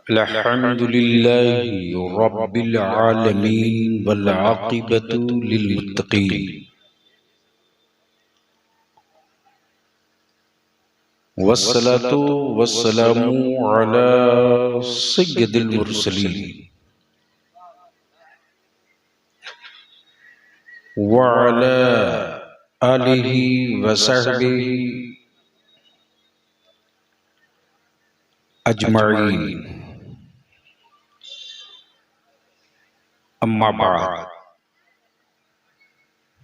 अल्हम्दुलिल्लाहि रब्बिल आलमीन वल आक़िबतु लिल मुत्तक़ीन वस्सलातु वस्सलामु अला सय्यिदिल मुरसलीन व अला आलिहि व सहबिहि अजमईन। अम्मा बाद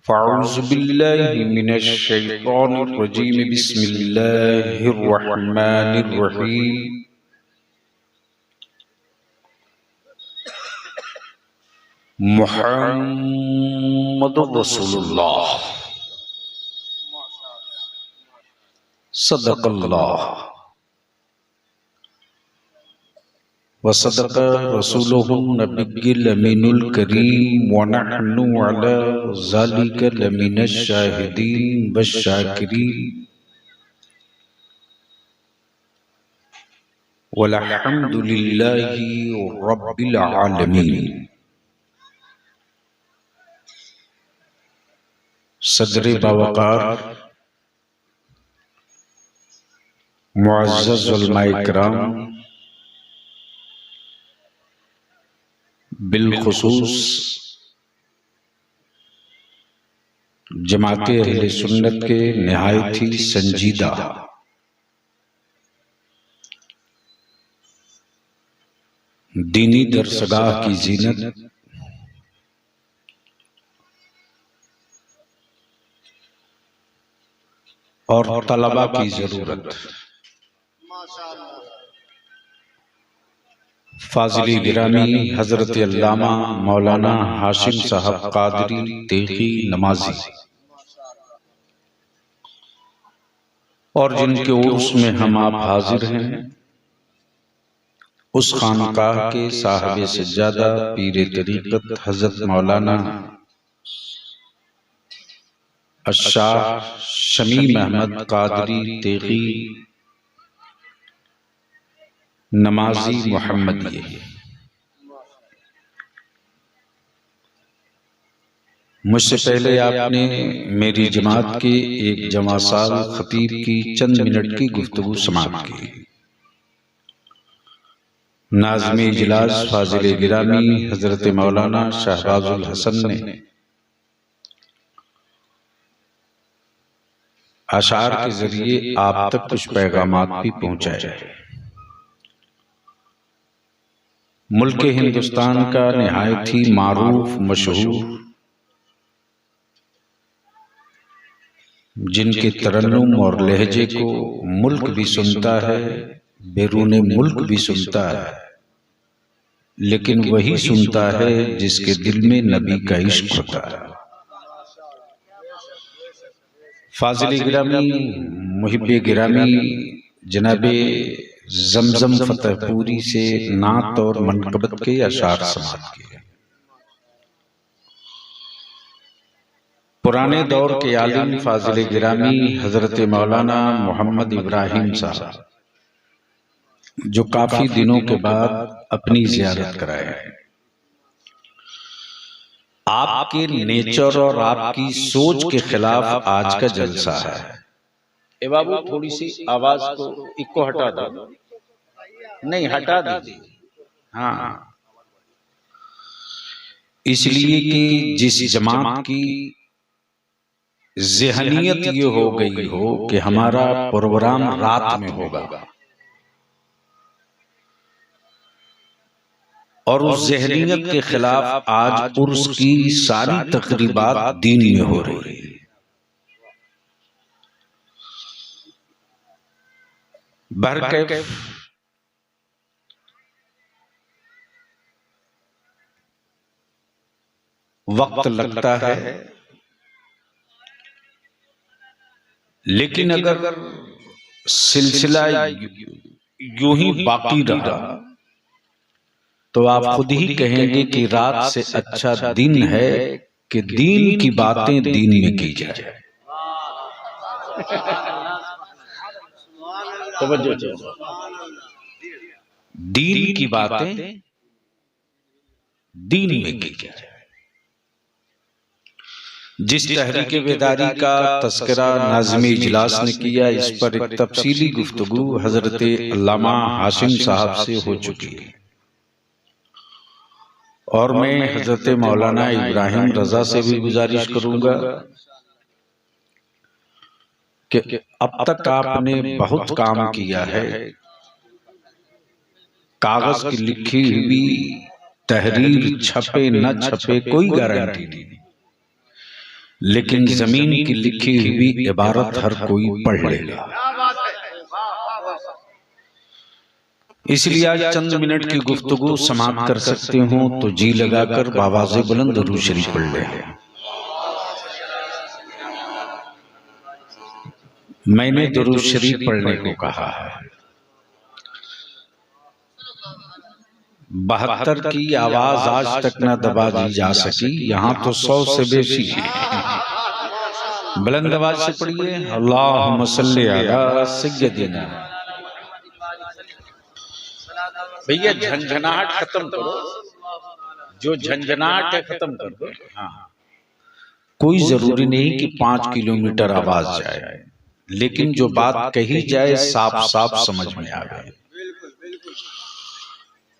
फ़अऊज़ु बिल्लाहि मिनश शैतानिर रजीम बिस्मिल्लाहिर रहमानिर रहीम। मुहम्मदुर रसूलुल्लाह सदक़ल्लाह व सदक़ रसूलुहुन नबिय्युल अमीनुल करीम व नहनु अला ज़ालिका लमिनश शाहिदीन वश्शाकिरीन वल्हम्दुलिल्लाहि रब्बिल आलमीन। सदरे बावकार मुअज़्ज़ज़ उलमाए किराम, बिलखुसूस जमाते अहले सुन्नत के निहायत ही संजीदा दीनी दरसगाह की जीनत और तलबा की जरूरत, फाजिल गिरामी हजरत अल्लामा मौलाना हाशिम साहब कादरी तेगी नमाजी और जिनके उर्स में हम आप हाजिर हैं, उस खानकाह के साहिब सज्जादा पीर तरीक़त हजरत मौलाना अशाह शमीम अहमद कादरी तेगी नमाजी मोहम्मदी। मुझसे पहले आपने मेरी जमात के एक जवासाल खतीब की चंद मिनट की गुफ्तगू समाअत की। नाज़िम इजलास फाजिल गिरामी हजरत मौलाना शहबाजुल हसन ने अशार के जरिए आप तक कुछ पैगामात भी पहुंचाए। मुल्क हिंदुस्तान का निहायत ही मारूफ मशहूर, जिनके तरन्नुम और लहजे को मुल्क भी सुनता है, बैरूने मुल्क भी सुनता है, लेकिन वही सुनता है जिसके दिल में नबी का इश्क होता है। फाजिल गिरामी मुहिब्बे गिरामी जनाबे जमजम फतेहपुरी से नात और मनकबत के अशार समाअत किए। पुराने दौर के आलिम फाजिल गिरामी हजरत मौलाना मोहम्मद इब्राहिम साहब, जो काफी दिनों के बाद अपनी ज़ियारत कराए, आपके नेचर और आपकी सोच के खिलाफ आज का जलसा है। ए बाबू थोड़ी सी आवाज को इको हटा दो, नहीं हटा दीजिए। हाँ, इसलिए कि जिस जमात की ज़हनियत ये हो गई हो कि हमारा प्रोग्राम रात में होगा और उस ज़हनियत के खिलाफ आज उर्स की सारी तकरीबात दीन में हो रही है। बहरकैफ वक्त लगता है, लेकिन अगर सिलसिला यूं ही बाकी रहा तो आप खुद ही कहेंगे कि रात से अच्छा दिन है कि दीन की बातें दीन में की जाए। दीन की बातें दीन में की जाए। जिस तहरीक बेदारी का तस्करा नाज़िम इजलास ने किया, इस पर एक तफसीली गुफ्तगू हजरत अल्लामा हाशिम साहब से हो चुकी है और मैं हजरत मौलाना इब्राहिम रजा से भी गुजारिश करूंगा कि अब तक आपने बहुत काम किया है। कागज की लिखी हुई तहरीर छपे न छपे कोई गारंटी नहीं, लेकिन जमीन की लिखी हुई इबारत हर कोई पढ़ लेगा। इसलिए आज चंद मिनट की गुफ्तगू समाप्त कर सकते हो तो जी लगाकर बावाज़े बुलंद दुरूद शरीफ पढ़ ले। मैंने दुरूद शरीफ पढ़ने को कहा है। 72 की आवाज आज तक न दबा दी जा सकी, यहाँ तो 100 से बेशी है। बुलंद आवाज से पढ़िए, अल्लाहुम्मा सल्ली अला सय्यदिना। भैया झंझनाहट खत्म करो, जो झंझनाहट है खत्म कर दो। हाँ, कोई जरूरी नहीं कि 5 किलोमीटर आवाज जाए, लेकिन जो बात कही जाए साफ साफ समझ में आ गए।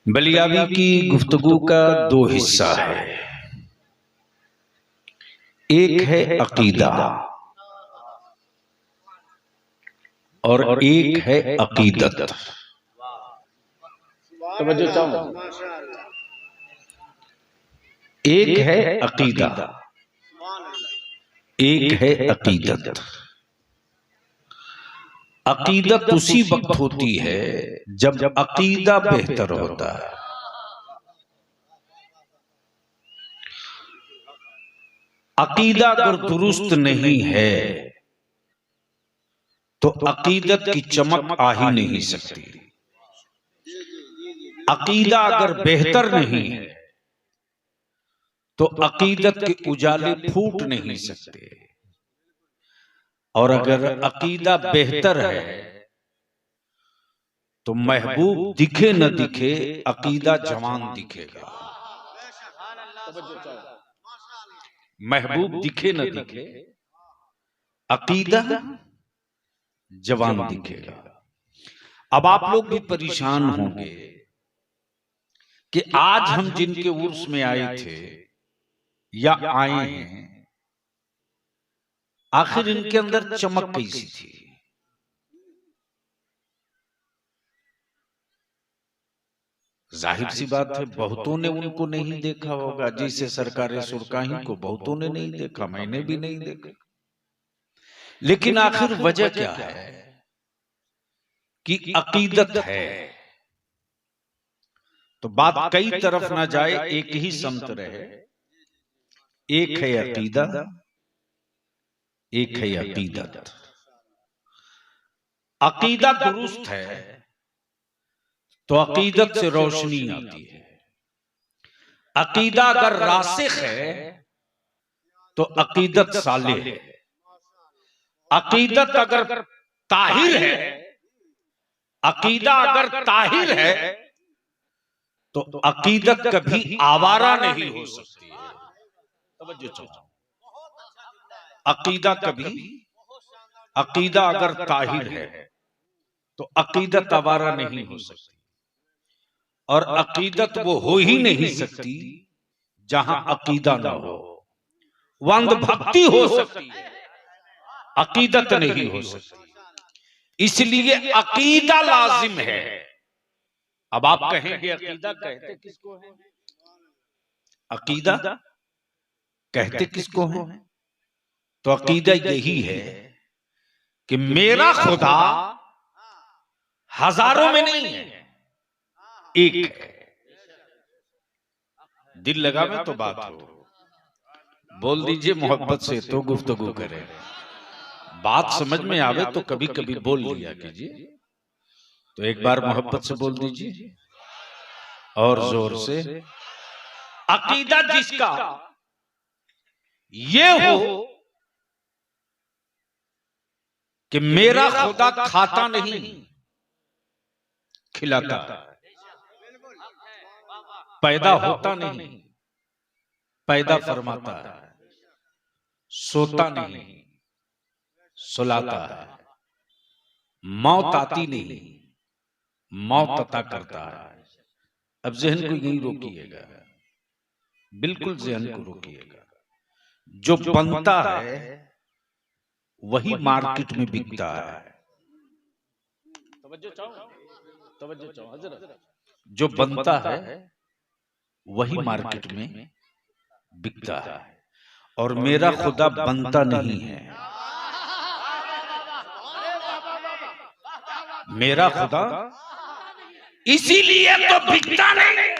बलियावी की गुफ्तगू का 2 हिस्सा है, एक है अकीदा और एक है अकीदत। तवज्जो चाहो, एक है अकीदा, एक है अकीदत। अकीदत उसी वक्त होती है जब अकीदा बेहतर होता है। अकीदा अगर दुरुस्त नहीं है तो अकीदत की चमक आ ही नहीं सकती। अकीदा अगर बेहतर नहीं है तो अकीदत के उजाले फूट नहीं सकते, और अगर अकीदा बेहतर है तो महबूब दिखे न दिखे अकीदा जवान दिखेगा। महबूब दिखे न दिखे अकीदा जवान दिखेगा। अब आप लोग भी परेशान होंगे कि आज हम जिनके उर्स में आए थे या आए हैं, आखिर इनके अंदर चमक कैसी थी? जाहिर सी बात है, बहुतों ने उनको नहीं देखा होगा, जैसे सरकार सुरकाही को बहुतों ने नहीं देखा, मैंने भी नहीं देखा। लेकिन आखिर वजह क्या है कि अकीदत है। तो बात कई तरफ ना जाए, एक ही समत रहे। एक है अकीदा, एक है अकीदत। अकीदा दुरुस्त है तो अकीदत से रोशनी आती है। अकीदा अगर रासिख है तो अकीदत साले है। अकीदत अगर ताहिर है, अकीदा अगर ताहिर है तो अकीदत कभी आवारा नहीं हो सकती है। तवज्जो चाहो, अकीदा कभी, अकीदा अगर ताहिर है तो अकीदत आवारा नहीं हो सकती, और अकीदत वो हो ही नहीं सकती जहां अकीदा ना हो। वंद भक्ति हो सकती है, अकीदत नहीं हो सकती। इसलिए अकीदा लाजिम है। अब आप कहेंगे अकीदा कहते किसको है? अकीदा कहते किसको है? तो अकीदा यही है कि मेरा खुदा हजारों में नहीं है, एक है। दिल लगा में तो बात हो, बोल दीजिए मोहब्बत से तो गुफ्तगू करें। बात समझ में आवे तो कभी कभी बोल लिया कीजिए। तो एक बार मोहब्बत से बोल दीजिए और जोर से। अकीदा जिसका ये हो कि मेरा खुदा खाता नहीं खिलाता है, पैदा होता नहीं, पैदा फरमाता है, सोता नहीं, सुलाता है, मौत आती नहीं, मौत अता करता है। अब ज़हन को यही रोकिएगा, बिल्कुल ज़हन को रोकिएगा। जो बनता है वही मार्केट में बिकता है। तवज्जो चाहो हज़रत। जो बनता है वही मार्केट में बिकता है, और मेरा खुदा बनता नहीं है। मेरा खुदा इसीलिए तो बिकता नहीं।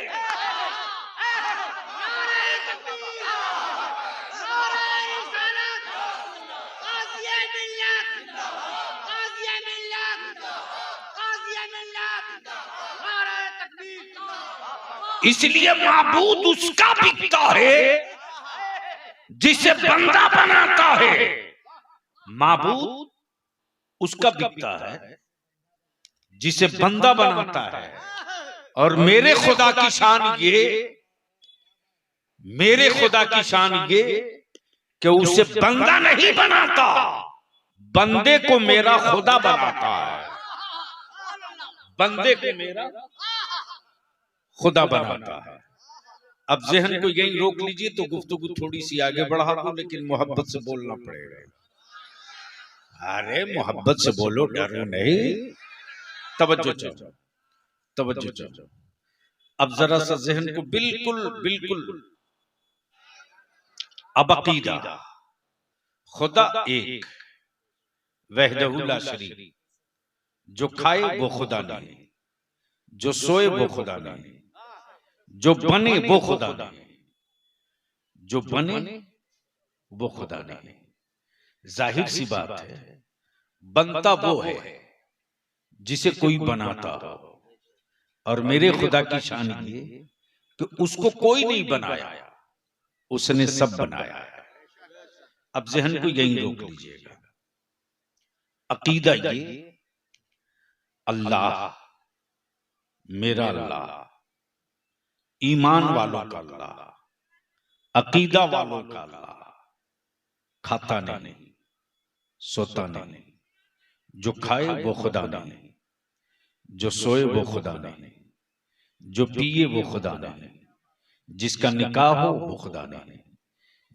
इसलिए माबूद उसका बिकता है जिसे बंदा बनाता है। माबूद उसका बिकता है जिसे बंदा बनाता है। और मेरे खुदा की शान ये, मेरे खुदा की शान ये कि उसे बंदा नहीं बनाता, बंदे को मेरा खुदा बनाता है। बंदे को मेरा खुदा बनाता है। अब ज़हन को यही रोक लीजिए तो गुफ्तगू थोड़ी सी आगे बढ़ा दूं, लेकिन मोहब्बत से बोलना पड़ेगा। अरे मोहब्बत से बोलो, डरो नहीं। तवज्जो चाहो, तवज्जो चाहो। अब जरा सा ज़हन को बिल्कुल बिल्कुल। अब अकीदा, खुदा एक, वहदहु ला शरीक। जो खाए वो खुदा नहीं, जो सोए वो खुदा नहीं, जो बने वो खुदा नहीं, जो बने वो खुदा नहीं। जाहिर सी बात है, बनता वो है जिसे कोई बनाता हो, और मेरे खुदा की शान ये कि उसको कोई नहीं बनाया, उसने सब बनाया है। अब ज़हन को यही रोक लीजिएगा। अकीदा ये, अल्लाह मेरा अल्लाह, ईमान वालों का अल्लाह, अकीदा वालों का अल्लाह, खाता नहीं, सोता नहीं, जो खाए वो खुदा नहीं, जो सोए वो खुदा नहीं, जो पिए वो खुदा नहीं, जिसका निकाह हो वो खुदा नहीं,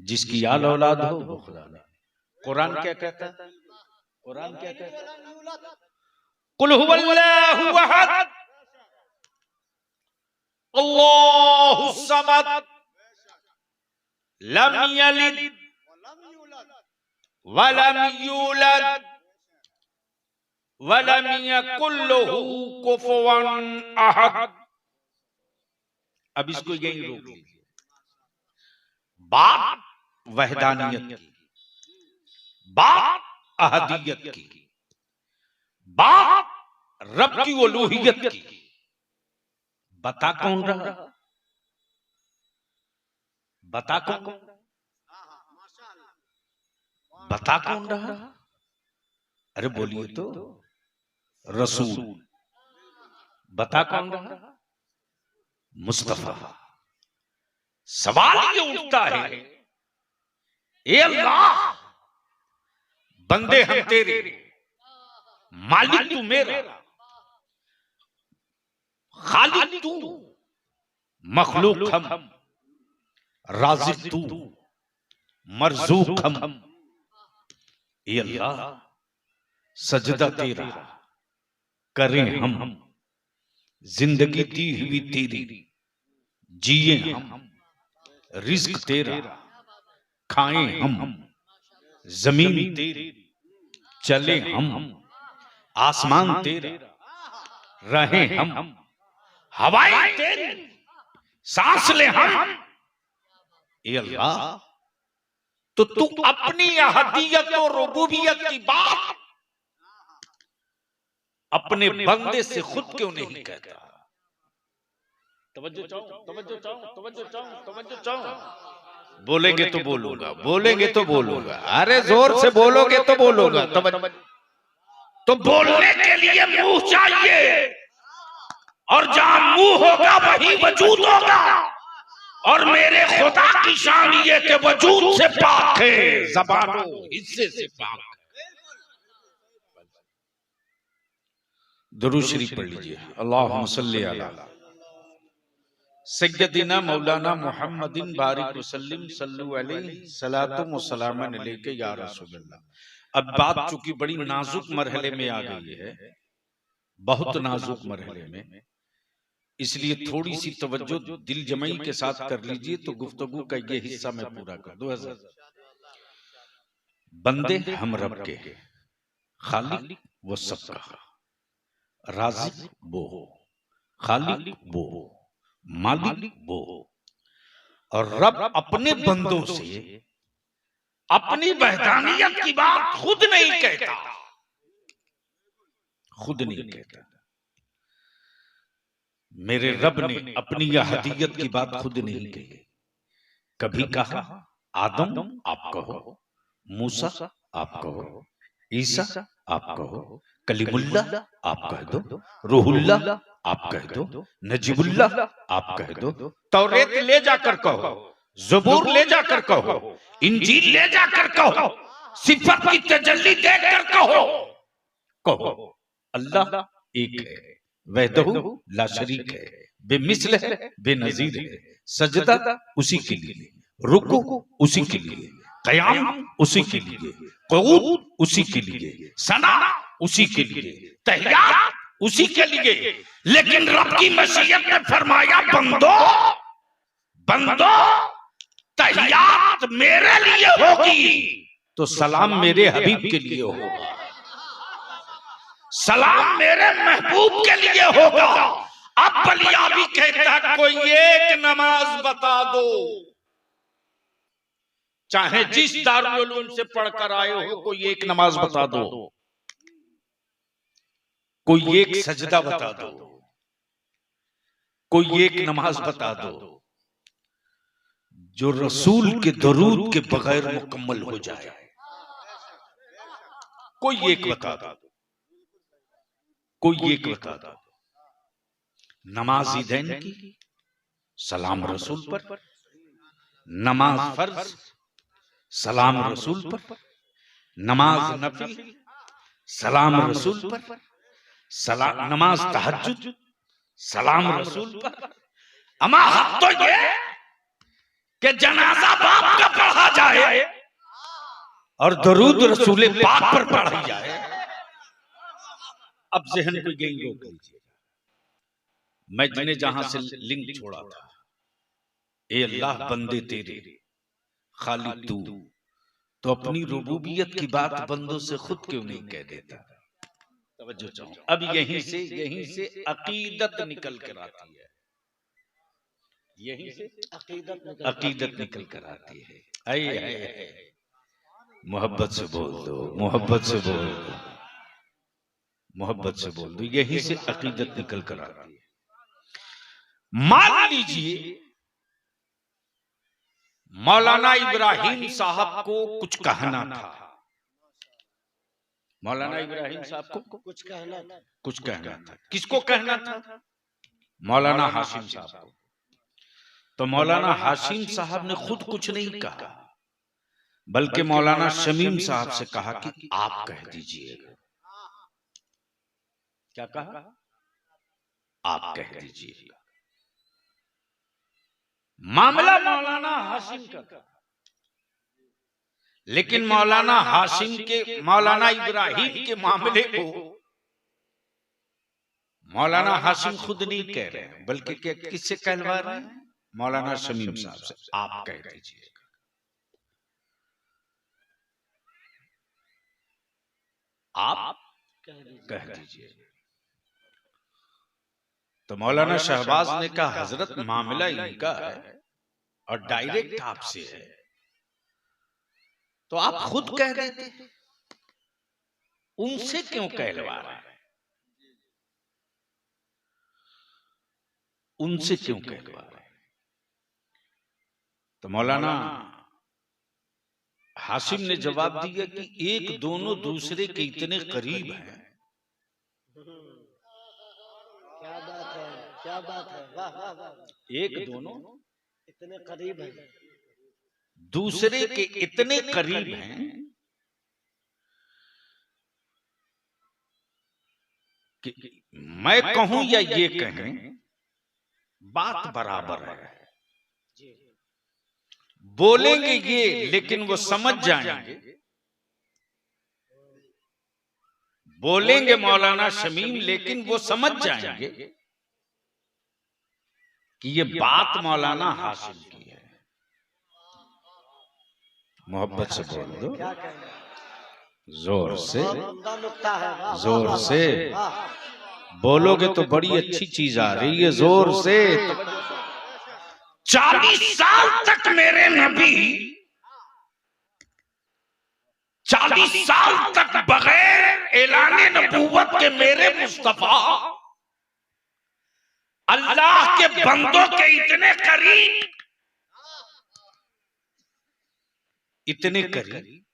जिसकी आल औलाद हो वो खुदा नहीं। कुरान क्या कहता है? कुरान क्या कहता है? कुल हुवल्लाहु अहद अल्लाहु समद लम यलिद वलम यूलद वलम यकुल लहू कुफुवन अहद। अब इसको यही रोक लीजिए। बात वहदानियत की, बात अहदियत की, बात रब की उलूहियत की। बता कौन रहा? बता कौन? बता कौन रहा? अरे बोलिए तो। रसूल। बता कौन रहा? मुस्तफा। सवाल ये उठता है, ए अल्लाह, बंदे हम तेरे, मालिक तू मेरा, खालिक तू, मखलूक हम, राज़िक तू, मरज़ूक हम। ए अल्लाह, सजदा तेरा करें हम, जिंदगी दी हुई तेरी, जिए हम, रिज़्क तेरा खाएं हम, जमीन तेरी चले हम, आसमान तेरा रहें हम, हवाएं तेरी सांस ले हम। ए अल्लाह, तो तू अपनी अहदियत और रुबूबियत की बात अपने बंदे से खुद क्यों नहीं कहता? तवज्जो चाहो, तवज्जो चाहो, तवज्जो चाहो, तवज्जो चाहो। बोलेंगे तो बोलूंगा, बोलेंगे तो बोलूंगा। अरे जोर से बोलोगे तो बोलूंगा। तो बोलने के लिए मुंह चाहिए, और जहां मुंह होगा वही वजूद होगा। और मेरे खुदा की शान ये कि वजूद से पाक है, ज़बानो हिस्से से पाक है। दुरूद शरीफ पढ़ लीजिए। अल्लाहुम्मा सल्ली अला सय्यदिना मौलाना मुहम्मदिन बारिक वसल्लिम सल्लु अलैहि सलातुम व सलामन अलैका या रसूलल्लाह। अब बात चूंकि बड़ी नाजुक मरहले में आ गई है, बहुत नाजुक मरहले में, इसलिए थोड़ी सी तवज्जो दिल जमई के साथ कर लीजिए तो गुफ्तगू का ये हिस्सा मैं पूरा कर दूं। बंदे हम रब के, खालिक वो सबका, राज़िक वो हो, खालिक वो हो, मालिक वो हो। और रब अपने बंदों से अपनी वहदानियत की बात खुद नहीं कहता, खुद नहीं कहता। मेरे रब ने अपनी अहदियत की बात खुद नहीं कही। कभी कहा आदम आप कहो, मूसा आप कहो, ईसा आप कहो, कलीमुल्ला आप कह दो, रूहुल्ला आप कह दो, नजीबुल्ला आप कह दो, तौरेत ले जाकर कहो, ज़बूर ले जाकर कहो, इंजील ले जाकर कहो, सिफत की तजल्ली देखकर कहो। कहो अल्लाह एक है, वहदहू ला शरीक है, बेमिसल है, बेनजीर है। सजदा उसी के लिए, रुकू उसी के लिए, क़याम उसी के लिए, क़ुऊद उसी के लिए, सना उसी के लिए, तहियात उसी के लिए। लेकिन रब की मशीयत ने फरमाया बंदो, बंदो तहियात मेरे लिए होगी तो सलाम मेरे हबीब के लिए होगा, सलाम मेरे महबूब के लिए होगा। अब बलियाबी कहता है कोई एक नमाज बता दो, चाहे जिस दारुल उलूम से पढ़कर आए हो, कोई एक नमाज बता दो, कोई एक सजदा बता दो, कोई एक नमाज बता दो जो रसूल के दरूद के बगैर मुकम्मल हो जाए। कोई एक बता दो, कोई एक बता दो। नमाज ईदैन की सलाम रसूल पर, नमाज फर्ज सलाम रसूल पर, नमाज नफिल सलाम रसूल पर, नमाज तहज्जुद सलाम रसूल पर। अमा हद तो ये कि जनाजा बाप का पढ़ा जाए और दरूद रसूल पाक पर पढ़ी जाए। अब जहन को यही रोक लीजिए। मैंने जहां से लिंक छोड़ा था, ए अल्लाह बंदे तेरे खालिक तू, तो अपनी रुबूबियत की बात बंदों से खुद क्यों नहीं कह देता? तवज्जो चाहूं। अब यहीं से अकीदत निकल कर आती है, यहीं से अकीदत निकल कर आती है। आए मोहब्बत से बोल दो, मोहब्बत से बोल दो, मोहब्बत से बोल दो। यहीं से अकीदत निकल कर आती है। मान लीजिए मौलाना इब्राहिम साहब को कुछ कहना था, मौलाना इब्राहिम साहब को कुछ कहना था। किसको कहना था? मौलाना हाशिम साहब को। तो मौलाना हाशिम साहब ने खुद कुछ नहीं कहा, बल्कि मौलाना शमीम साहब से कहा कि आप कह दीजिएगा। क्या कहा? आप कह दीजिएगा। मामला मौलाना हाशिम का था, लेकिन मौलाना हाशिम के, मौलाना इब्राहिम के मामले को मौलाना हाशिम खुद नहीं कह रहे हैं, बल्कि किससे कहलवा रहे हैं? मौलाना शमीम साहब से। आप कह दीजिएगा। आप कह दीजिएगा। तो मौलाना शहबाज ने कहा हजरत मामला इनका है और डायरेक्ट आपसे है, तो आप खुद कह देते, उनसे क्यों कहलवा रहे हैं? उनसे क्यों कहलवा रहे हैं? तो मौलाना हाशिम ने जवाब दिया कि एक दोनों दूसरे के इतने करीब हैं, क्या बात है, वाह वाह वाह। एक दोनों इतने करीब है, दूसरे के इतने करीब हैं कि मैं कहूं या ये कहें, बात बराबर है। बोलेंगे ये लेकिन वो समझ जाएंगे, बोलेंगे मौलाना शमीम लेकिन वो समझ जाएंगे कि ये बात मौलाना हाशिम की है। मोहब्बत से बोल दो, क्या कहेंगे, जोर से, उम्दा नुक्ता है, वाह, वाह, जोर वाह, से वाह। बोलोगे तो बड़ी अच्छी चीज आ रही है। जोर से 40 साल तक मेरे नबी, 40 साल तक बगैर ऐलाने नबूवत के मेरे मुस्तफा अल्लाह के बंदों के इतने करीब, इतने करीब।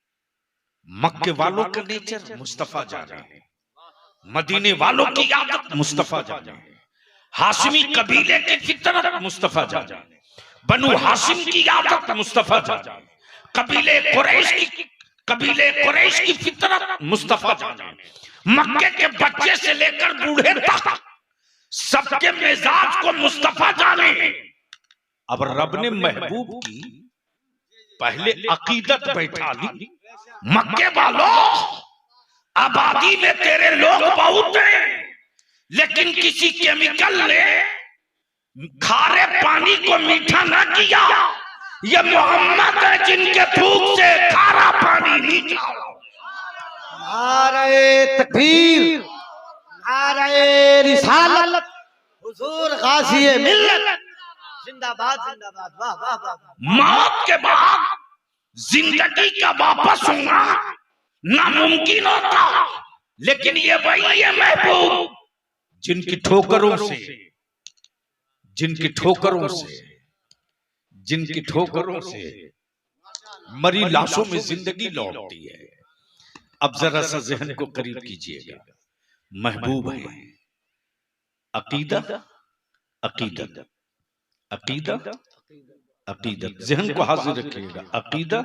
मक्के वालों का नेचर मुस्तफा जाने है, मदीने वालों की आदत मुस्तफा जाने है, हाशिमी कबीले की फितरत मुस्तफा जाने, बनु हाशिम की आदत मुस्तफा जाने, कबीले कुरैश की फितरत मुस्तफा जाने, मक्के के बच्चे से लेकर बूढ़े तक सबके मिजाज को मुस्तफा जाने। अब रब ने महबूब की पहले अकीदत बैठा ली। मक्के वालों, आबादी में तेरे लोग बहुत हैं, लेकिन किसी केमिकल ने खारे पानी को मीठा ना किया। ये मोहम्मद है जिनके थूक से खारा पानी मीठा। नारे तकबीर, नारे रिसालत, हुजूर गाज़ी मिल्लत, जिंदाबाद जिंदाबाद, वाह वाह वाह। मौत के बाद जिंदगी का वापस होना नामुमकिन होता, लेकिन ये वही है महबूब जिनकी ठोकरों से, जिनकी ठोकरों से, जिनकी ठोकरों से मरी लाशों में जिंदगी लौटती है। अब जरा सा जहन को करीब कीजिएगा। महबूब है अकीदा, अकीदत, अकीदा, अकीदत। जहन को हाजिर रखिएगा। अकीदा,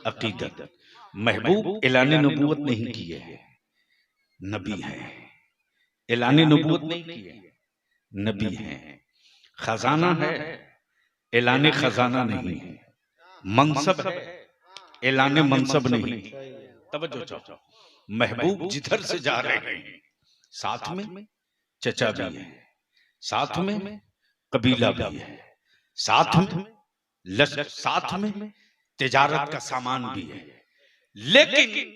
अकीदत। महबूब ऐलान नबूवत नहीं किए हैं, नबी हैं। ऐलान नबूवत नहीं किए, नबी हैं। खजाना है, ऐलान खजाना नहीं है। मनसब है, ऐलान मनसब नहीं। तवज्जो चाहो, महबूब जिधर से जा रहे हैं साथ में चचा भी है, साथ में कबीला भी है, साथ में साथ में तिजारत का सामान भी है, लेकिन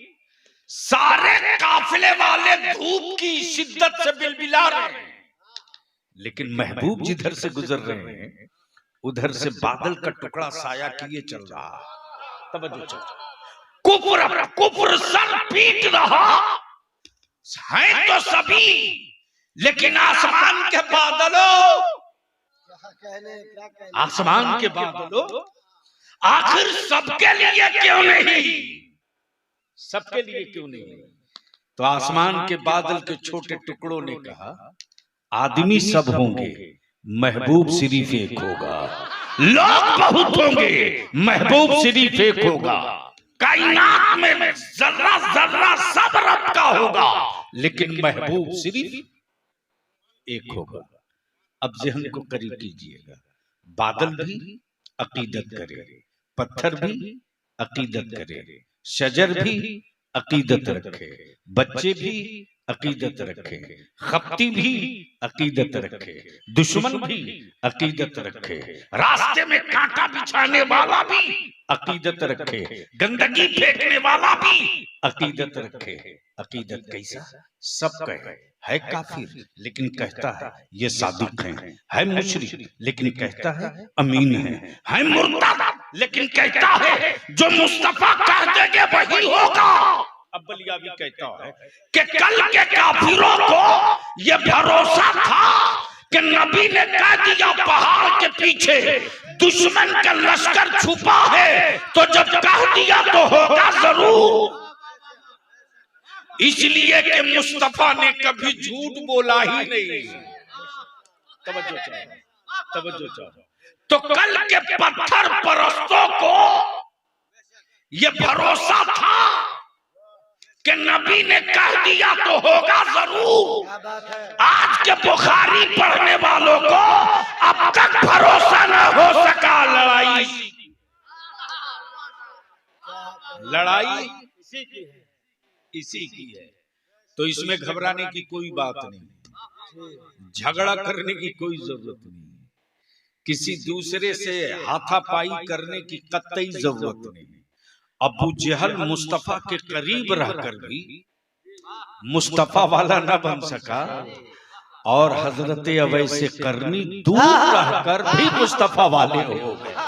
सारे काफिले वाले धूप की शिद्दत से बिलबिला रहे हैं, लेकिन महबूब जिधर से गुजर रहे हैं उधर से बादल का टुकड़ा साया किए चल रहा। तवज्जो चाहो, कुफ्र कुफ्र सर पीट रहा है तो सभी, लेकिन आसमान के बादलों, आसमान के बादलों आखिर सबके लिए क्यों नहीं, सबके लिए क्यों नहीं? तो आसमान के बादल के छोटे टुकड़ों ने कहा आदमी सब होंगे, महबूब सिर्फ एक होगा। लोग बहुत होंगे, महबूब सिर्फ एक होगा। कायनात में जर्रा जर्रा सब रब का होगा, लेकिन महबूब सिर्फ एक होगा। अब जहन को करीब कीजिएगा। बादल भी अकीदत करे, पत्थर भी अकीदत करे, शजर भी अकीदत रखे, बच्चे भी अकीदत रखे, खप्ती भी अकीदत रखे, दुश्मन भी अकीदत रखे, रास्ते में कांटा बिछाने वाला भी अकीदत रखे, गंदगी फेंकने वाला भी अकीदत रखे। अकीदत कैसा? सब कहे है काफिर लेकिन कहता है ये सादिक है मुशरिक लेकिन कहता है अमीन है मुर्तद लेकिन कहता है जो मुस्तफा कह देंगे वही होगा। अब बलियावी कहता है कि कल के काफिरों को ये भरोसा था कि नबी ने कह दिया पहाड़ के पीछे दुश्मन का लश्कर छुपा है, तो जब कह दिया तो होगा जरूर। इसलिए कि मुस्तफा ने कभी झूठ बोला ही नहीं। तवज्जो चाहो, तवज्जो चाहो। तो कल के पत्थर परस्तों को ये भरोसा था कि नबी ने कह दिया तो होगा जरूर। क्या बात है। आज के बुखारी पढ़ने वालों को अब तक भरोसा न हो सका। लड़ाई लड़ाई इसी की है। इसी की है। तो इसमें घबराने की कोई बात नहीं, झगड़ा करने की कोई जरूरत नहीं, किसी दूसरे से हाथापाई करने की कतई जरूरत नहीं। अबू जहल मुस्तफा के करीब रहकर भी मुस्तफा वाला न बन सका और हजरत अवैस करनी दूर रहकर भी मुस्तफा वाले हो गए।